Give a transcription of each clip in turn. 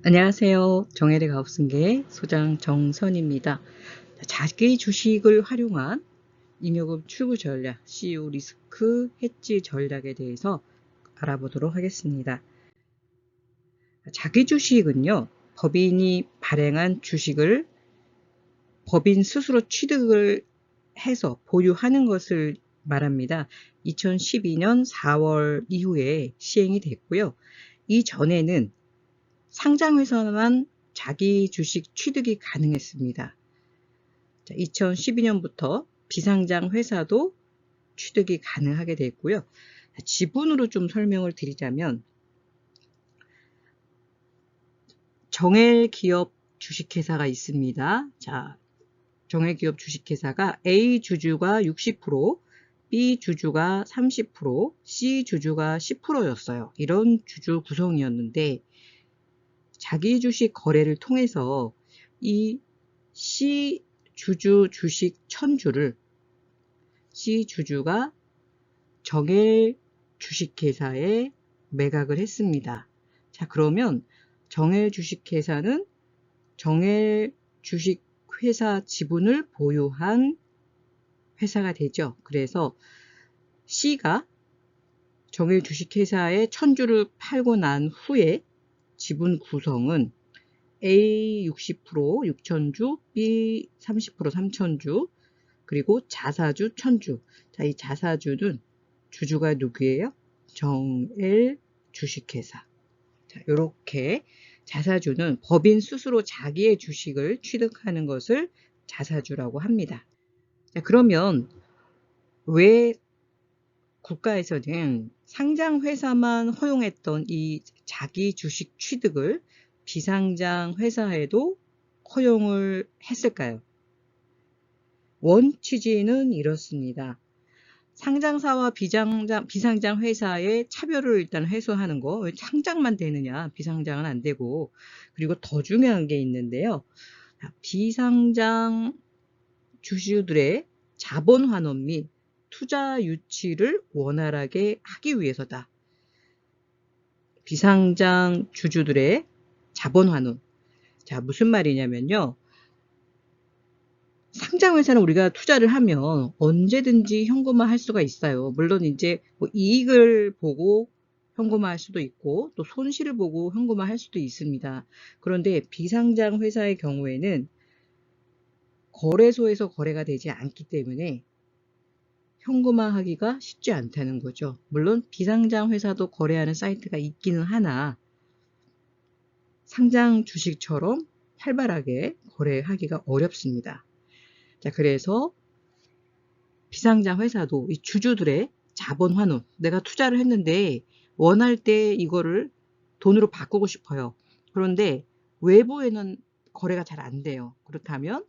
안녕하세요. 정혜대 가업승계 소장 정선입니다. 자기 주식을 활용한 잉여금 출구 전략, CEO 리스크 해지 전략에 대해서 알아보도록 하겠습니다. 자기 주식은요, 법인이 발행한 주식을 법인 스스로 취득을 해서 보유하는 것을 말합니다. 2012년 4월 이후에 시행이 됐고요. 이전에는 상장회사만 자기 주식 취득이 가능했습니다. 2012년부터 비상장 회사도 취득이 가능하게 됐고요. 지분으로 좀 설명을 드리자면 정헬기업 주식회사가 있습니다. 자, 정헬기업 주식회사가 A 주주가 60%, B 주주가 30%, C 주주가 10%였어요. 이런 주주 구성이었는데 자기 주식 거래를 통해서 이 C 주주 주식 1000주를 C 주주가 정헬 주식회사에 매각을 했습니다. 자, 그러면 정헬 주식회사는 정헬 주식회사 지분을 보유한 회사가 되죠. 그래서 C가 정헬 주식회사에 1000주를 팔고 난 후에 지분 구성은 A 60% 6000주, B 30% 3000주, 그리고 자사주 1000주. 자, 이 자사주는 주주가 누구예요? 정헬 주식회사. 자, 이렇게 자사주는 법인 스스로 자기의 주식을 취득하는 것을 자사주라고 합니다. 자, 그러면 왜 국가에서는 상장 회사만 허용했던 이 자기 주식 취득을 비상장 회사에도 허용을 했을까요? 원 취지는 이렇습니다. 상장사와 비상장 회사의 차별을 일단 해소하는 거. 왜 상장만 되느냐? 비상장은 안 되고. 그리고 더 중요한 게 있는데요. 비상장 주주들의 자본 환원 및 투자 유치를 원활하게 하기 위해서다. 비상장 주주들의 자본 환원. 자, 무슨 말이냐면요. 상장회사는 우리가 투자를 하면 언제든지 현금화할 수가 있어요. 물론 이제 뭐 이익을 보고 현금화할 수도 있고 또 손실을 보고 현금화할 수도 있습니다. 그런데 비상장 회사의 경우에는 거래소에서 거래가 되지 않기 때문에 현금화하기가 쉽지 않다는 거죠. 물론 비상장 회사도 거래하는 사이트가 있기는 하나 상장 주식처럼 활발하게 거래하기가 어렵습니다. 자, 그래서 비상장 회사도 이 주주들의 자본 환원, 내가 투자를 했는데 원할 때 이거를 돈으로 바꾸고 싶어요. 그런데 외부에는 거래가 잘 안 돼요. 그렇다면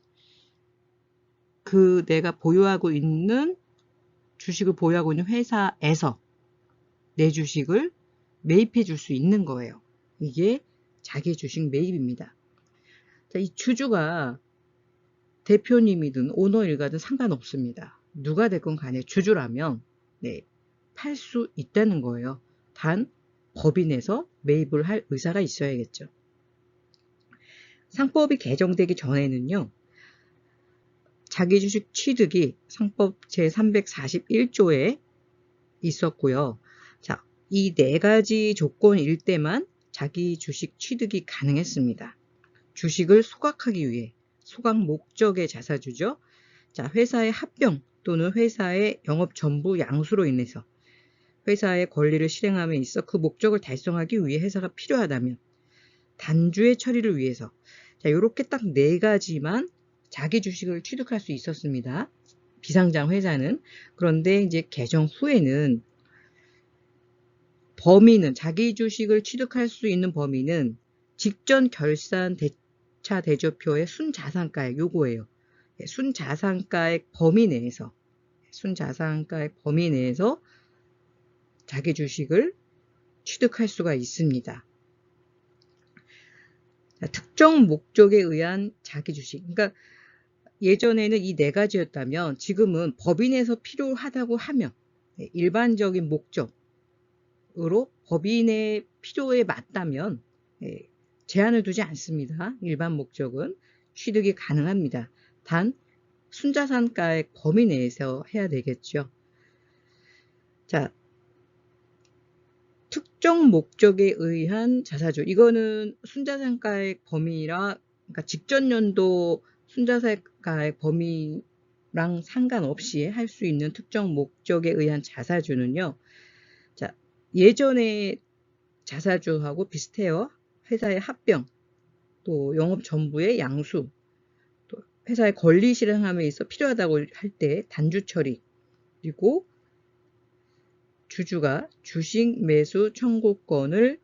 그 내가 보유하고 있는 주식을 보유하고 있는 회사에서 내 주식을 매입해 줄 수 있는 거예요. 이게 자기 주식 매입입니다. 자, 이 주주가 대표님이든 오너 일가든 상관없습니다. 누가 됐건 간에 주주라면 팔 수 있다는 거예요. 단 법인에서 매입을 할 의사가 있어야겠죠. 상법이 개정되기 전에는요. 자기주식 취득이 상법 제341조에 있었고요. 자, 이 네 가지 조건일 때만 자기주식 취득이 가능했습니다. 주식을 소각하기 위해 소각 목적의 자사주죠. 자, 회사의 합병 또는 회사의 영업 전부 양수로 인해서 회사의 권리를 실행함에 있어 그 목적을 달성하기 위해 회사가 필요하다면 단주의 처리를 위해서 자, 이렇게 딱 네 가지만 자기 주식을 취득할 수 있었습니다. 비상장 회사는. 그런데 이제 개정 후에는 범위는 자기 주식을 취득할 수 있는 범위는 직전 결산 대차 대조표의 순자산가액 요거예요. 순자산가액 범위 내에서 자기 주식을 취득할 수가 있습니다. 특정 목적에 의한 자기 주식. 그러니까 예전에는 이 네 가지였다면 지금은 법인에서 필요하다고 하면 일반적인 목적으로 법인의 필요에 맞다면 제한을 두지 않습니다. 일반 목적은 취득이 가능합니다. 단 순자산가액 범위 내에서 해야 되겠죠. 자, 특정 목적에 의한 자사주. 이거는 순자산가액 범위라, 그러니까 직전 연도 순자산가액 범위랑 상관없이 할 수 있는 특정 목적에 의한 자사주는요. 자, 예전에 자사주하고 비슷해요. 회사의 합병, 또 영업 전부의 양수, 또 회사의 권리 실행함에 있어 필요하다고 할 때 단주 처리, 그리고 주주가 주식 매수 청구권을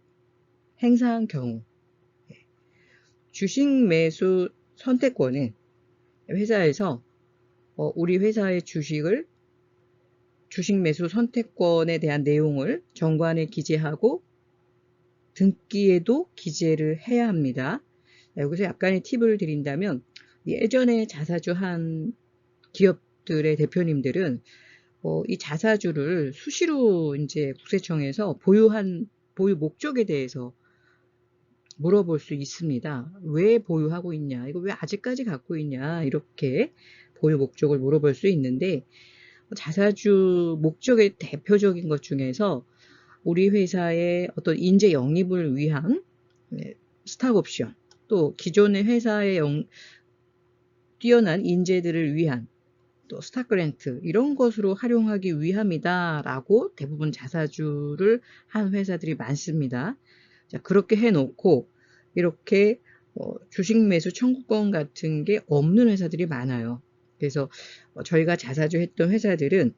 행사한 경우, 주식 매수 선택권은 회사에서 우리 회사의 주식 매수 선택권에 대한 내용을 정관에 기재하고 등기에도 기재를 해야 합니다. 여기서 약간의 팁을 드린다면, 예전에 자사주 한 기업들의 대표님들은 이 자사주를 수시로 이제 국세청에서 보유 목적에 대해서 물어볼 수 있습니다. 왜 보유하고 있냐? 이거 왜 아직까지 갖고 있냐? 이렇게 보유 목적을 물어볼 수 있는데, 자사주 목적의 대표적인 것 중에서 우리 회사의 어떤 인재 영입을 위한 스탁옵션, 또 기존의 회사의 뛰어난 인재들을 위한 또 스탁그랜트, 이런 것으로 활용하기 위함이다라고 대부분 자사주를 한 회사들이 많습니다. 자, 그렇게 해놓고 이렇게 주식 매수 청구권 같은 게 없는 회사들이 많아요. 그래서 저희가 자사주 했던 회사들은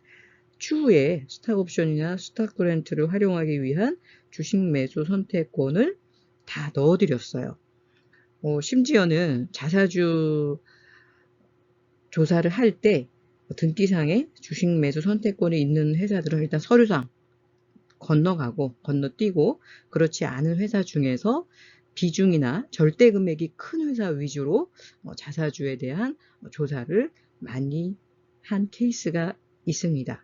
추후에 스탁옵션이나 스탁그랜트를 활용하기 위한 주식 매수 선택권을 다 넣어드렸어요. 심지어는 자사주 조사를 할 때 등기상에 주식 매수 선택권이 있는 회사들은 일단 서류상 건너뛰고, 그렇지 않은 회사 중에서 비중이나 절대 금액이 큰 회사 위주로 자사주에 대한 조사를 많이 한 케이스가 있습니다.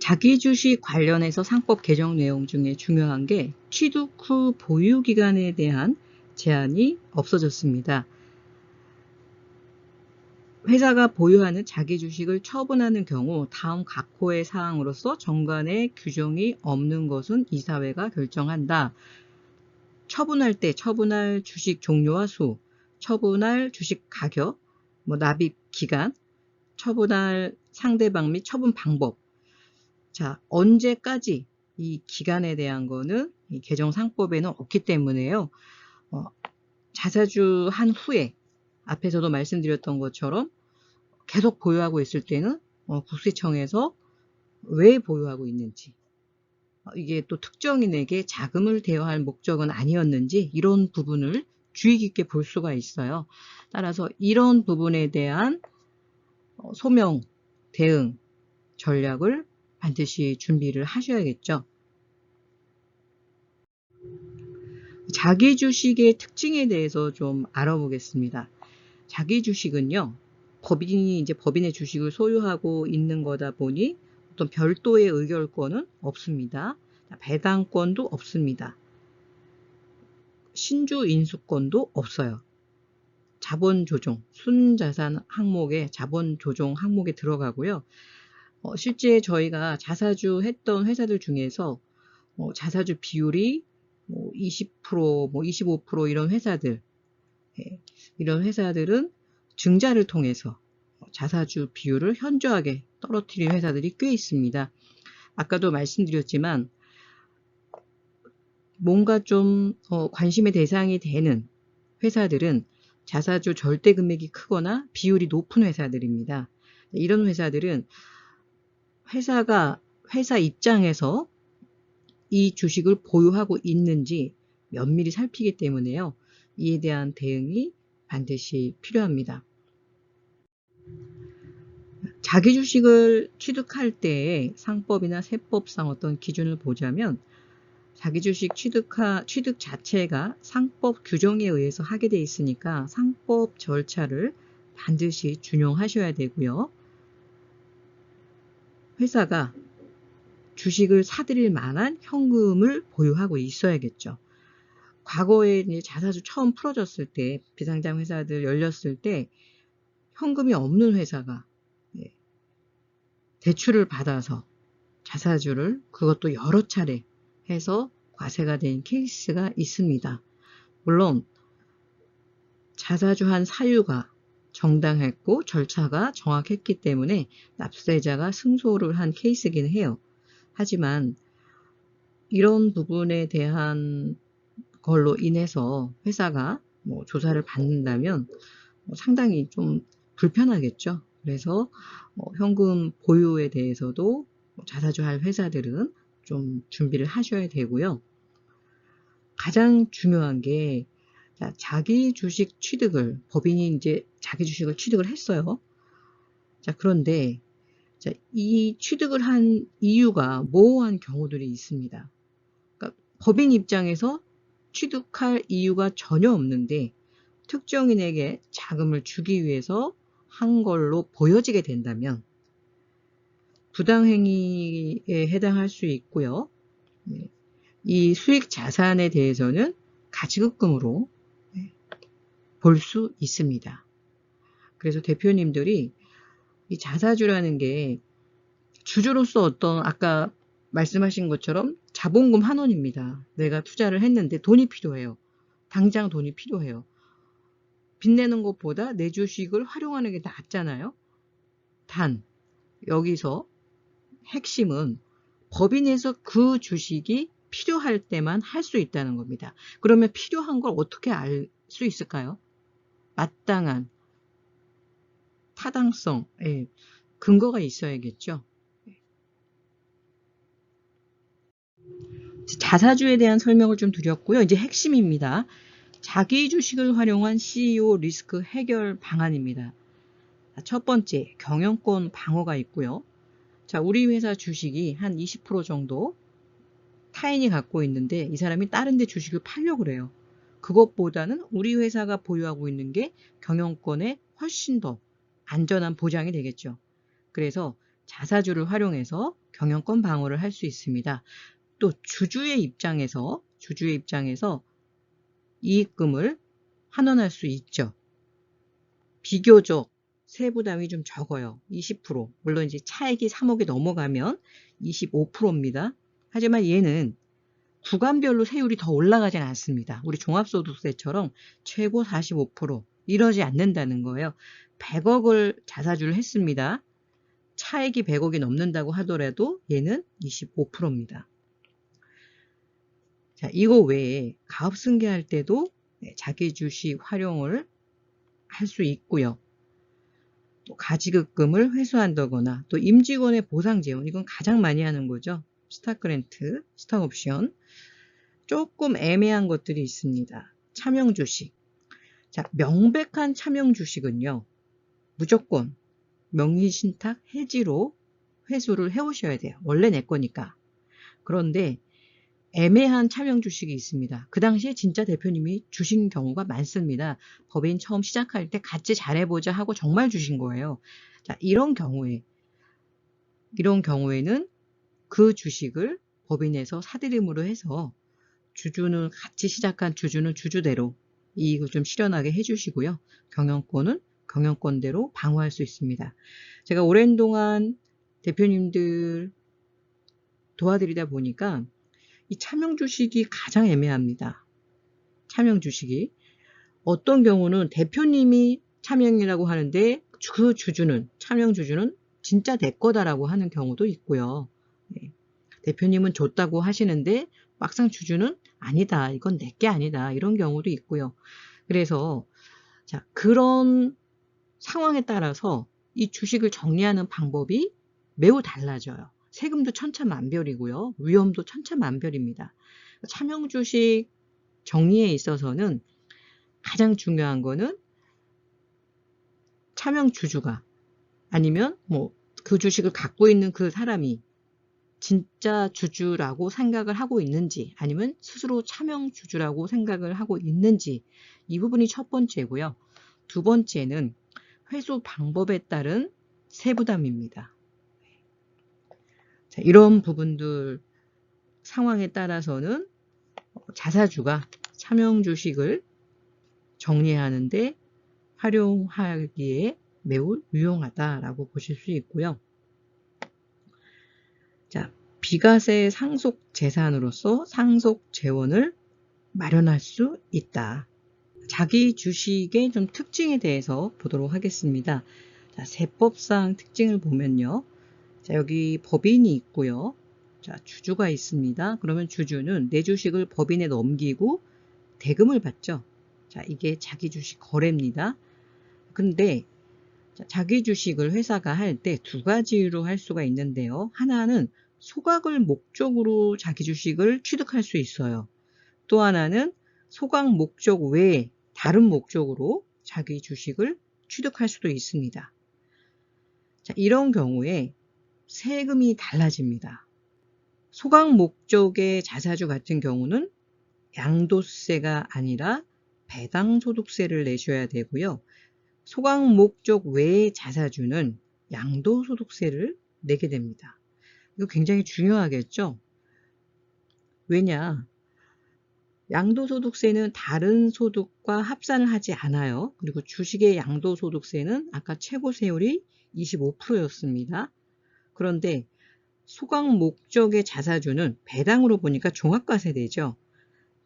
자기 주식 관련해서 상법 개정 내용 중에 중요한 게 취득 후 보유 기간에 대한 제한이 없어졌습니다. 회사가 보유하는 자기 주식을 처분하는 경우 다음 각호의 사항으로서 정관에 규정이 없는 것은 이사회가 결정한다. 처분할 때 처분할 주식 종류와 수, 처분할 주식 가격, 납입 기간, 처분할 상대방 및 처분 방법. 자, 언제까지 이 기간에 대한 거는 이 개정 상법에는 없기 때문에요. 자사주 한 후에 앞에서도 말씀드렸던 것처럼 계속 보유하고 있을 때는 국세청에서 왜 보유하고 있는지, 이게 또 특정인에게 자금을 대여할 목적은 아니었는지, 이런 부분을 주의 깊게 볼 수가 있어요. 따라서 이런 부분에 대한 소명, 대응 전략을 반드시 준비를 하셔야겠죠. 자기 주식의 특징에 대해서 좀 알아보겠습니다. 자기 주식은요, 법인의 주식을 소유하고 있는 거다 보니 어떤 별도의 의결권은 없습니다. 배당권도 없습니다. 신주 인수권도 없어요. 자본 조정, 순자산 항목에 자본 조정 항목에 들어가고요. 실제 저희가 자사주 했던 회사들 중에서 자사주 비율이 20%, 25% 이런 회사들, 이런 회사들은 증자를 통해서 자사주 비율을 현저하게 떨어뜨린 회사들이 꽤 있습니다. 아까도 말씀드렸지만 뭔가 좀 관심의 대상이 되는 회사들은 자사주 절대 금액이 크거나 비율이 높은 회사들입니다. 이런 회사들은 회사 입장에서 이 주식을 보유하고 있는지 면밀히 살피기 때문에요. 이에 대한 대응이 반드시 필요합니다. 자기 주식을 취득할 때 상법이나 세법상 어떤 기준을 보자면, 자기 주식 취득 자체가 상법 규정에 의해서 하게 돼 있으니까 상법 절차를 반드시 준용하셔야 되고요. 회사가 주식을 사들일 만한 현금을 보유하고 있어야겠죠. 과거에 이제 자사주 처음 풀어졌을 때, 비상장 회사들 열렸을 때 현금이 없는 회사가 대출을 받아서 자사주를 그것도 여러 차례 해서 과세가 된 케이스가 있습니다. 물론 자사주 한 사유가 정당했고 절차가 정확했기 때문에 납세자가 승소를 한 케이스이긴 해요. 하지만 이런 부분에 대한 걸로 인해서 회사가 조사를 받는다면 상당히 좀 불편하겠죠. 그래서 현금 보유에 대해서도 자사주 할 회사들은 좀 준비를 하셔야 되고요. 가장 중요한 게 자기 주식 취득을, 법인이 이제 자기 주식을 취득을 했어요. 자, 그런데 이 취득을 한 이유가 모호한 경우들이 있습니다. 그러니까 법인 입장에서 취득할 이유가 전혀 없는데 특정인에게 자금을 주기 위해서 한 걸로 보여지게 된다면 부당행위에 해당할 수 있고요. 이 수익 자산에 대해서는 가지급금으로 볼 수 있습니다. 그래서 대표님들이 이 자사주라는 게 주주로서 어떤 아까 말씀하신 것처럼 자본금 1원입니다. 내가 투자를 했는데 돈이 필요해요. 당장 돈이 필요해요. 빚내는 것보다 내 주식을 활용하는 게 낫잖아요. 단 여기서 핵심은 법인에서 그 주식이 필요할 때만 할 수 있다는 겁니다. 그러면 필요한 걸 어떻게 알 수 있을까요? 마땅한 타당성, 근거가 있어야겠죠. 자사주에 대한 설명을 좀 드렸고요. 이제 핵심입니다. 자기 주식을 활용한 CEO 리스크 해결 방안입니다. 첫 번째, 경영권 방어가 있고요. 자, 우리 회사 주식이 한 20% 정도 타인이 갖고 있는데 이 사람이 다른 데 주식을 팔려고 그래요. 그것보다는 우리 회사가 보유하고 있는 게 경영권에 훨씬 더 안전한 보장이 되겠죠. 그래서 자사주를 활용해서 경영권 방어를 할 수 있습니다. 또 주주의 입장에서 이익금을 환원할 수 있죠. 비교적 세부담이 좀 적어요. 20%. 물론 이제 차액이 3억이 넘어가면 25%입니다. 하지만 얘는 구간별로 세율이 더 올라가진 않습니다. 우리 종합소득세처럼 최고 45% 이러지 않는다는 거예요. 100억을 자사주를 했습니다. 차액이 100억이 넘는다고 하더라도 얘는 25%입니다. 자, 이거 외에 가업승계할 때도 자기 주식 활용을 할 수 있고요. 또 가지급금을 회수한다거나 또 임직원의 보상재원, 이건 가장 많이 하는 거죠. 스탁그랜트, 스탁옵션. 조금 애매한 것들이 있습니다. 차명주식. 자, 명백한 차명주식은요. 무조건 명의신탁 해지로 회수를 해오셔야 돼요. 원래 내 거니까. 그런데 애매한 차명주식이 있습니다. 그 당시에 진짜 대표님이 주신 경우가 많습니다. 법인 처음 시작할 때 같이 잘해보자 하고 정말 주신 거예요. 자, 이런 경우에는 그 주식을 법인에서 사들임으로 해서 주주는 같이 시작한 주주는 주주대로 이익을 좀 실현하게 해주시고요. 경영권은 경영권대로 방어할 수 있습니다. 제가 오랜 동안 대표님들 도와드리다 보니까 이 차명주식이 가장 애매합니다. 차명주식이. 어떤 경우는 대표님이 차명이라고 하는데 그 차명주주는 진짜 내 거다라고 하는 경우도 있고요. 대표님은 줬다고 하시는데 막상 주주는 아니다. 이건 내 게 아니다. 이런 경우도 있고요. 그래서 자, 그런 상황에 따라서 이 주식을 정리하는 방법이 매우 달라져요. 세금도 천차만별이고요. 위험도 천차만별입니다. 차명주식 정리에 있어서는 가장 중요한 거는 차명주주가 아니면 그 주식을 갖고 있는 그 사람이 진짜 주주라고 생각을 하고 있는지 아니면 스스로 차명주주라고 생각을 하고 있는지 이 부분이 첫 번째고요. 두 번째는 회수 방법에 따른 세부담입니다. 자, 이런 부분들 상황에 따라서는 자사주가 차명 주식을 정리하는데 활용하기에 매우 유용하다라고 보실 수 있고요. 자, 비과세 상속 재산으로서 상속 재원을 마련할 수 있다. 자기 주식의 좀 특징에 대해서 보도록 하겠습니다. 자, 세법상 특징을 보면요. 자, 여기 법인이 있고요. 자, 주주가 있습니다. 그러면 주주는 내 주식을 법인에 넘기고 대금을 받죠. 자, 이게 자기 주식 거래입니다. 근데 자기 주식을 회사가 할 때 두 가지로 할 수가 있는데요. 하나는 소각을 목적으로 자기 주식을 취득할 수 있어요. 또 하나는 소각 목적 외에 다른 목적으로 자기 주식을 취득할 수도 있습니다. 자, 이런 경우에 세금이 달라집니다. 소각 목적의 자사주 같은 경우는 양도세가 아니라 배당소득세를 내셔야 되고요. 소각 목적 외의 자사주는 양도소득세를 내게 됩니다. 이거 굉장히 중요하겠죠? 왜냐? 양도소득세는 다른 소득과 합산을 하지 않아요. 그리고 주식의 양도소득세는 아까 최고 세율이 25%였습니다. 그런데 소각 목적의 자사주는 배당으로 보니까 종합과세되죠.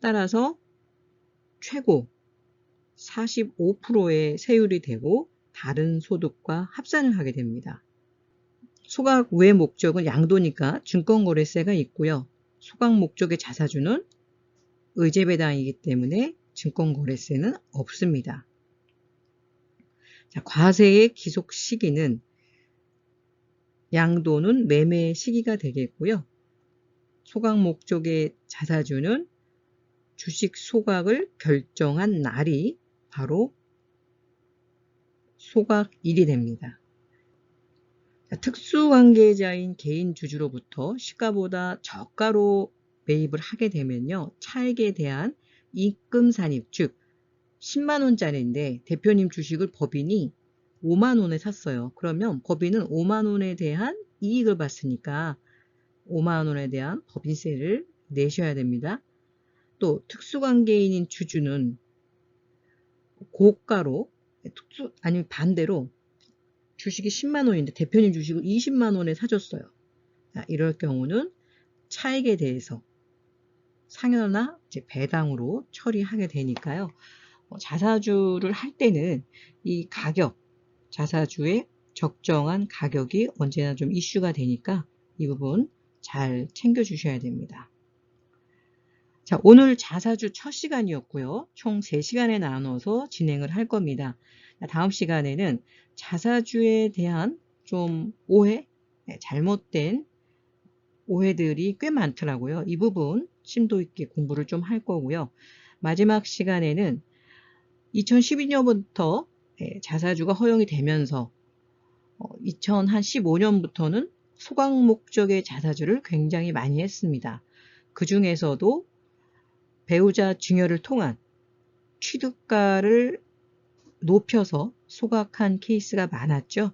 따라서 최고 45%의 세율이 되고 다른 소득과 합산을 하게 됩니다. 소각 외 목적은 양도니까 증권거래세가 있고요. 소각 목적의 자사주는 의제배당이기 때문에 증권거래세는 없습니다. 자, 과세의 기속 시기는 양도는 매매 시기가 되겠고요. 소각 목적의 자사주는 주식 소각을 결정한 날이 바로 소각일이 됩니다. 특수관계자인 개인 주주로부터 시가보다 저가로 매입을 하게 되면요. 차액에 대한 입금산입, 즉 10만원짜리인데 대표님 주식을 법인이 5만원에 샀어요. 그러면 법인은 5만원에 대한 이익을 봤으니까 5만원에 대한 법인세를 내셔야 됩니다. 또 특수관계인인 주주는 고가로 아니면 반대로 주식이 10만원인데 대표님 주식을 20만원에 사줬어요. 자, 이럴 경우는 차익에 대해서 상여나 이제 배당으로 처리하게 되니까요. 자사주를 할 때는 이 가격, 자사주의 적정한 가격이 언제나 좀 이슈가 되니까 이 부분 잘 챙겨주셔야 됩니다. 자, 오늘 자사주 첫 시간이었고요. 총 3시간에 나눠서 진행을 할 겁니다. 다음 시간에는 자사주에 대한 좀 오해, 잘못된 오해들이 꽤 많더라고요. 이 부분 심도 있게 공부를 좀 할 거고요. 마지막 시간에는 2012년부터 자사주가 허용이 되면서 2015년부터는 소각 목적의 자사주를 굉장히 많이 했습니다. 그 중에서도 배우자 증여를 통한 취득가를 높여서 소각한 케이스가 많았죠.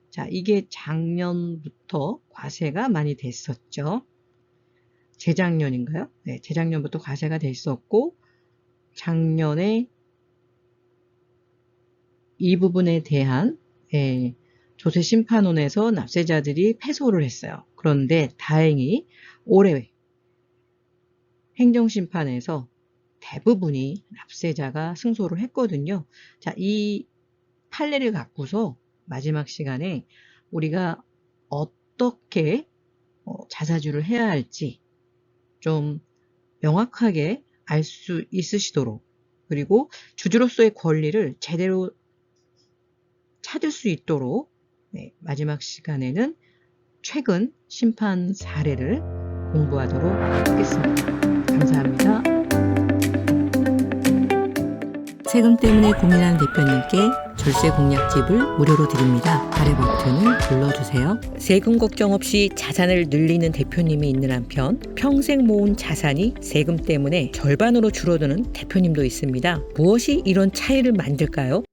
자, 이게 작년부터 과세가 많이 됐었죠. 재작년인가요? 네, 재작년부터 과세가 됐었고 작년에 이 부분에 대한 조세심판원에서 납세자들이 패소를 했어요. 그런데 다행히 올해 행정심판에서 대부분이 납세자가 승소를 했거든요. 자, 이 판례를 갖고서 마지막 시간에 우리가 어떻게 자사주를 해야 할지 좀 명확하게 알 수 있으시도록, 그리고 주주로서의 권리를 제대로 찾을 수 있도록 마지막 시간에는 최근 심판 사례를 공부하도록 하겠습니다. 감사합니다. 세금 때문에 고민하는 대표님께 절세 공략집을 무료로 드립니다. 아래 버튼을 눌러주세요. 세금 걱정 없이 자산을 늘리는 대표님이 있는 한편 평생 모은 자산이 세금 때문에 절반으로 줄어드는 대표님도 있습니다. 무엇이 이런 차이를 만들까요?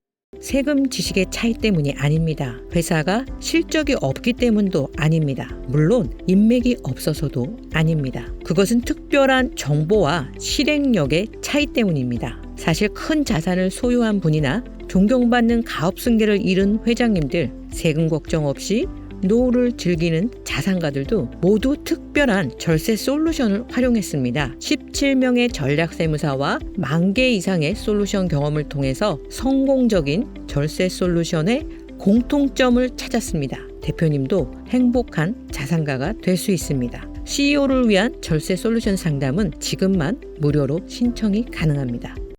세금 지식의 차이 때문이 아닙니다. 회사가 실적이 없기 때문도 아닙니다. 물론 인맥이 없어서도 아닙니다. 그것은 특별한 정보와 실행력의 차이 때문입니다. 사실 큰 자산을 소유한 분이나 존경받는 가업 승계를 이룬 회장님들, 세금 걱정 없이 노후를 즐기는 자산가들도 모두 특별한 절세 솔루션을 활용했습니다. 17명의 전략세무사와 10,000개 이상의 솔루션 경험을 통해서 성공적인 절세 솔루션의 공통점을 찾았습니다. 대표님도 행복한 자산가가 될 수 있습니다. CEO를 위한 절세 솔루션 상담은 지금만 무료로 신청이 가능합니다.